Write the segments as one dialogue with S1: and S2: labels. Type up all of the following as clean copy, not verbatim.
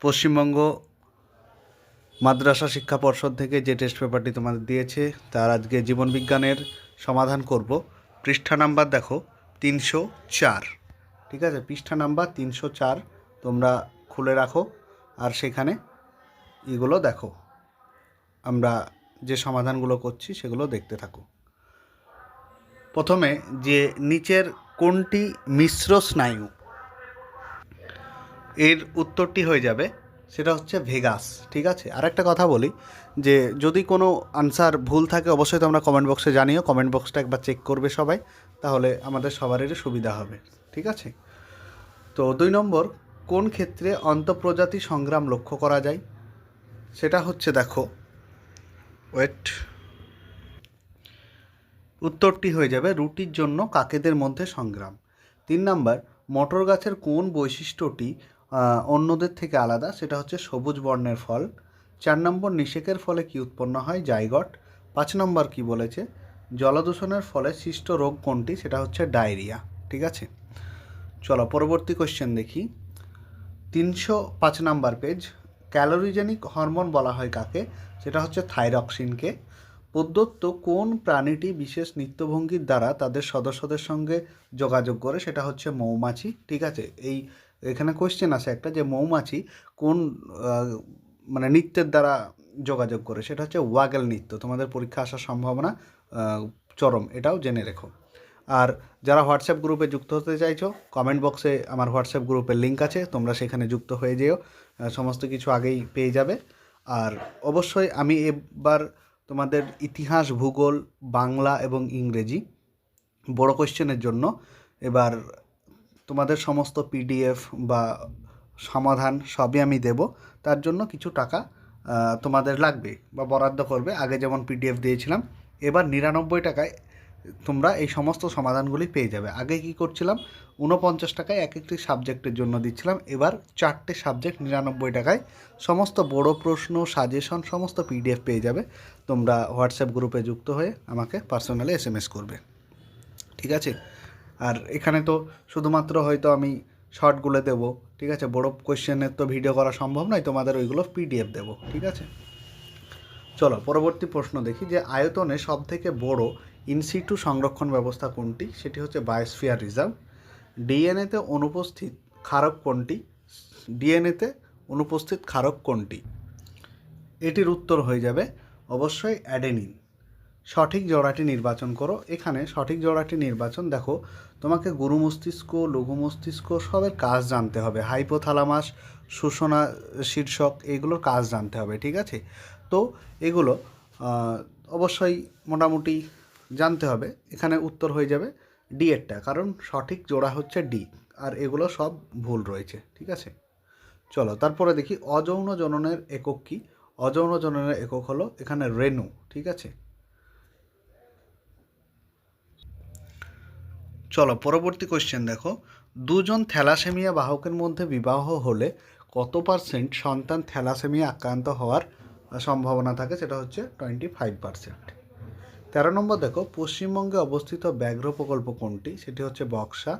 S1: পশ্চিমবঙ্গ মাদ্রাসা শিক্ষা পর্ষদ থেকে যে টেস্ট পেপারটি তোমাদের দিয়েছে তার আজকে জীবনবিজ্ঞানের সমাধান করব। পৃষ্ঠা নাম্বার দেখো 304, ঠিক আছে? পৃষ্ঠা নাম্বার 304 তোমরা খুলে রাখো আর সেখানে এগুলো দেখো, আমরা যে সমাধানগুলো করছি সেগুলো দেখতে থাকো। প্রথমে যে নিচের কোনটি মিশ্র স্নায়ু, এর উত্তরটি হয়ে যাবে সেটা হচ্ছে ভেগাস, ঠিক আছে? আর একটা কথা বলি যে যদি কোনো আনসার ভুল থাকে অবশ্যই তোমরা কমেন্ট বক্সে জানিও। কমেন্ট বক্সটা একবার চেক করবে সবাই, তাহলে আমাদের সবারই সুবিধা হবে, ঠিক আছে? তো 2 নম্বর, কোন ক্ষেত্রে আন্তঃপ্রজাতি সংগ্রাম লক্ষ্য করা যায়? সেটা হচ্ছে দেখো, উত্তরটি হয়ে যাবে রুটির জন্য কাকেদের মধ্যে সংগ্রাম। 3 নম্বর, মটর গাছের কোন বৈশিষ্ট্যটি অন্যদের থেকে আলাদা? সেটা হচ্ছে সবুজ বর্ণের ফল। 4 নম্বর, নিষেকের ফলে কি উৎপন্ন হয়? জাইগট। 5 নম্বর কি বলেছে? জলদূষণের ফলে সৃষ্ট রোগ কোনটি? সেটা হচ্ছে ডায়রিয়া, ঠিক আছে? চলো পরবর্তী কোশ্চেন দেখি। 305 নাম্বার পেজ। ক্যালোরিজেনিক হরমোন বলা হয় কাকে? সেটা হচ্ছে থাইরক্সিনকে। প্রদত্ত কোন প্রাণীটি বিশেষ নৃত্যভঙ্গির দ্বারা তাদের সদস্যদের সঙ্গে যোগাযোগ করে? সেটা হচ্ছে মৌমাছি, ঠিক আছে? এখানে কোশ্চেন আছে একটা, যে মৌমাছি কোন মানে নৃত্যের দ্বারা যোগাযোগ করে? সেটা হচ্ছে ওয়াগেল নৃত্য। তোমাদের পরীক্ষা আসার সম্ভাবনা চরম, এটাও জেনে রেখো। আর যারা হোয়াটসঅ্যাপ গ্রুপে যুক্ত হতে চাইছো, কমেন্ট বক্সে আমার হোয়াটসঅ্যাপ গ্রুপের লিঙ্ক আছে, তোমরা সেখানে যুক্ত হয়ে যেও, সমস্ত কিছু আগেই পেয়ে যাবে। আর অবশ্যই আমি এবার তোমাদের ইতিহাস, ভূগোল, বাংলা এবং ইংরেজি বড় কোশ্চেনের জন্য এবার তোমাদের সমস্ত পিডিএফ বা সমাধান সবই আমি দেব। তার জন্য কিছু টাকা তোমাদের লাগবে বা বরাদ্দ করবে। আগে যেমন পিডিএফ দিয়েছিলাম, এবার 99 টাকায় তোমরা এই সমস্ত সমাধানগুলি পেয়ে যাবে। আগে কি করছিলাম, 49 টাকায় এক একটি সাবজেক্টের জন্য দিচ্ছিলাম, এবার 4টে সাবজেক্ট 99 টাকায় সমস্ত বড় প্রশ্ন, সাজেশন সমস্ত পিডিএফ পেয়ে যাবে। তোমরা হোয়াটসঅ্যাপ গ্রুপে যুক্ত হয়ে আমাকে পার্সোনালি SMS করবে, ঠিক আছে? আর এখানে তো শুধুমাত্র হয়তো আমি শর্টগুলো দেবো, ঠিক আছে? বড় কোয়েশ্চেনের তো ভিডিও করা সম্ভব নয়, তোমাদের ওইগুলো পিডিএফ দেবো, ঠিক আছে? চলো পরবর্তী প্রশ্ন দেখি, যে আয়তনে সবথেকে বড় ইনসিটু সংরক্ষণ ব্যবস্থা কোনটি? সেটি হচ্ছে বায়োস্ফিয়ার রিজার্ভ। ডিএনএতে অনুপস্থিত ক্ষারক কোনটি? ডিএনএতে অনুপস্থিত ক্ষারক কোনটি? এটির উত্তর হয়ে যাবে অবশ্যই অ্যাডেনিন। সঠিক জোড়াটি নির্বাচন করো। এখানে সঠিক জোড়াটি নির্বাচন দেখো, তোমাকে গুরু মস্তিষ্ক, লঘু মস্তিষ্ক সবের কাজ জানতে হবে, হাইপোথ্যালামাস, শোষণা শীর্ষক, এগুলোর কাজ জানতে হবে, ঠিক আছে? তো এগুলো অবশ্যই মোটামুটি জানতে হবে। এখানে উত্তর হয়ে যাবে ডি এরটা, কারণ সঠিক জোড়া হচ্ছে ডি, আর এগুলো সব ভুল রয়েছে, ঠিক আছে? চলো তারপরে দেখি অযৌন জননের একক কী? অযৌন জননের একক হলো এখানে রেণু, ঠিক আছে? চলো পরবর্তী কোশ্চেন দেখো, দুজন থ্যালাসেমিয়া বাহকের মধ্যে বিবাহ হলে কত পার্সেন্ট সন্তান থ্যালাসেমিয়া আক্রান্ত হওয়ার সম্ভাবনা থাকে? সেটা হচ্ছে 25%। 13 নম্বর দেখো, পশ্চিমবঙ্গে অবস্থিত ব্যাঘ্র প্রকল্প কোনটি? সেটি হচ্ছে বক্সা।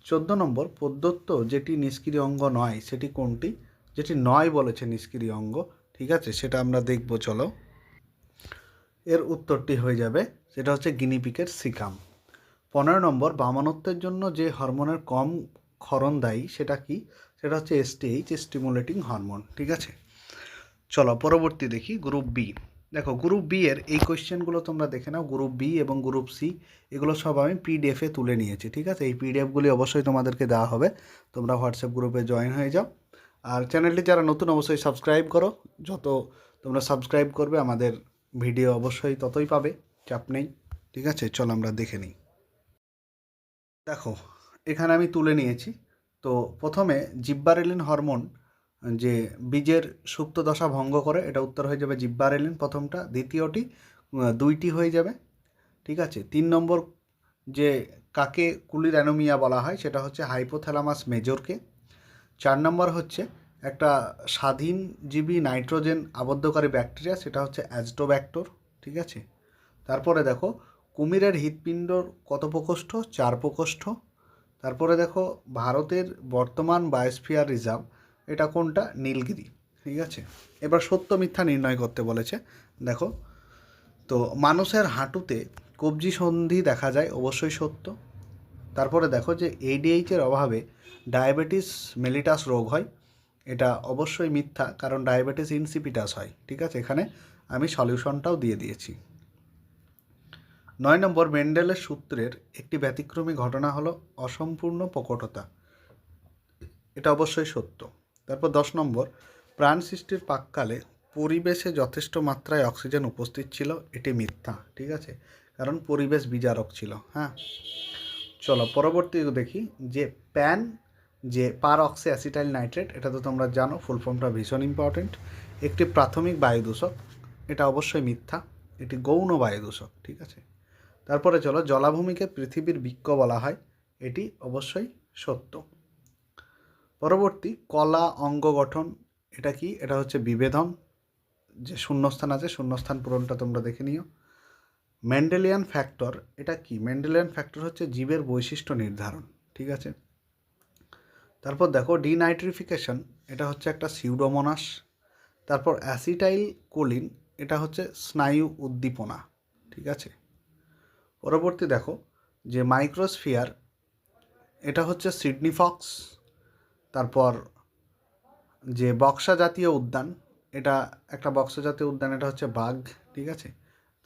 S1: 14 নম্বর, প্রদত্ত যেটি নিষ্ক্রিয় অঙ্গ নয় সেটি কোনটি? যেটি নয় বলেছে নিষ্ক্রিয় অঙ্গ, ঠিক আছে? সেটা আমরা দেখব, চলো। এর উত্তরটি হয়ে যাবে সেটা হচ্ছে গিনিপিকের সিকাম। 15 নম্বর, বামানত্বের জন্য যে হরমোনের কম ক্ষরণ দায়ী সেটা কি? সেটা হচ্ছে STH, স্টিমুলেটিং হরমোন, ঠিক আছে? চলো পরবর্তী দেখি গ্রুপ বি। দেখো গ্রুপ বি এর এই কোয়েশ্চেনগুলো তোমরা দেখে নাও। গ্রুপ বি এবং গ্রুপ সি এগুলো সব আমি পিডিএফে তুলে নিয়েছি, ঠিক আছে? এই পিডিএফগুলি অবশ্যই তোমাদেরকে দেওয়া হবে, তোমরা হোয়াটসঅ্যাপ গ্রুপে জয়েন হয়ে যাও। আর চ্যানেলটি যারা নতুন অবশ্যই সাবস্ক্রাইব করো, যত তোমরা সাবস্ক্রাইব করবে আমাদের ভিডিও অবশ্যই ততই পাবে, চাপ নেই, ঠিক আছে? চলো আমরা দেখে নিই। দেখো এখানে আমি তুলে নিয়েছি। তো প্রথমে জিব্বারেলিন হরমোন যে বীজের সুপ্ত দশা ভঙ্গ করে, এটা উত্তর হয়ে যাবে জিব্বারেলিন প্রথমটা। দ্বিতীয়টি 2টি হয়ে যাবে, ঠিক আছে? 3 নম্বর, যে কাকে কুলির অ্যানোমিয়া বলা হয় সেটা হচ্ছে হাইপোথ্যালামাস মেজরকে। 4 নম্বর হচ্ছে একটা স্বাধীনজীবী নাইট্রোজেন আবদ্ধকারী ব্যাকটেরিয়া, সেটা হচ্ছে অ্যাজটোব্যাক্টর, ঠিক আছে? তারপরে দেখো কুমিরের হৃৎপিণ্ডর কত প্রকোষ্ঠ? 4 প্রকোষ্ঠ। তারপরে দেখো ভারতের বর্তমান বায়োস্ফিয়ার রিজার্ভ এটা কোনটা? নীলগিরি। ঠিক আছে, এবার সত্য মিথ্যা নির্ণয় করতে বলেছে। দেখো, তো মানুষের হাঁটুতে কবজি সন্ধি দেখা যায়, অবশ্যই সত্য। তারপরে দেখো যে এডিএইচের অভাবে ডায়াবেটিস মেলিটাস রোগ হয়, এটা অবশ্যই মিথ্যা, কারণ ডায়াবেটিস ইনসিপিটাস হয়। ঠিক আছে, এখানে আমি সলিউশনটাও দিয়ে দিয়েছি। 9 নম্বর, মেন্ডেলের সূত্রের একটি ব্যতিক্রমী ঘটনা হলো অসম্পূর্ণ প্রকটতা, এটা অবশ্যই সত্য। তারপর 10 নম্বর, প্রাণ সৃষ্টির প্রাক্কালে পরিবেশে যথেষ্ট মাত্রায় অক্সিজেন উপস্থিত ছিল, এটি মিথ্যা। ঠিক আছে, কারণ পরিবেশ বিজারক ছিল। হ্যাঁ, চলো পরবর্তী দেখি যে প্যান, যে পার অক্সি অ্যাসিটাইল নাইট্রেট, এটা তো তোমরা জানো, ফুল ফর্মটা ভীষণ ইম্পর্টেন্ট। একটি প্রাথমিক বায়ু দূষক, এটা অবশ্যই মিথ্যা, এটি গৌণ বায়ু দূষক। ঠিক আছে, তারপরে চলো, জলাভূমিকে পৃথিবীর বৃক্ষ বলা হয়, এটি অবশ্যই সত্য। পরবর্তী, কলা অঙ্গ গঠন, এটা কি? এটা হচ্ছে বিভেদন, যে শূন্যস্থান আছে শূন্যস্থান পূরণটা তোমরা দেখে নিও। মেন্ডেলিয়ান ফ্যাক্টর, এটা কি? মেন্ডেলিয়ান ফ্যাক্টর হচ্ছে জীবের বৈশিষ্ট্য নির্ধারণ। ঠিক আছে, তারপর দেখো ডিনাইট্রিফিকেশন, এটা হচ্ছে একটা সিউডোমোনাস। তারপর অ্যাসিটাইল কোলিন, এটা হচ্ছে স্নায়ু উদ্দীপনা। ঠিক আছে, পরবর্তী দেখো যে মাইক্রোস্ফিয়ার, এটা হচ্ছে সিডনি ফক্স। তারপর যে বক্সা জাতীয় উদ্যান, এটা একটা বক্সা জাতীয় উদ্যান, এটা হচ্ছে বাঘ। ঠিক আছে,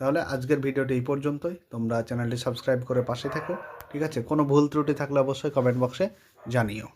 S1: তাহলে আজকের ভিডিওটি এই পর্যন্তই। তোমরা চ্যানেলটি সাবস্ক্রাইব করে পাশে থেকো। ঠিক আছে, কোনো ভুল ত্রুটি থাকলে অবশ্যই কমেন্ট বক্সে জানিও।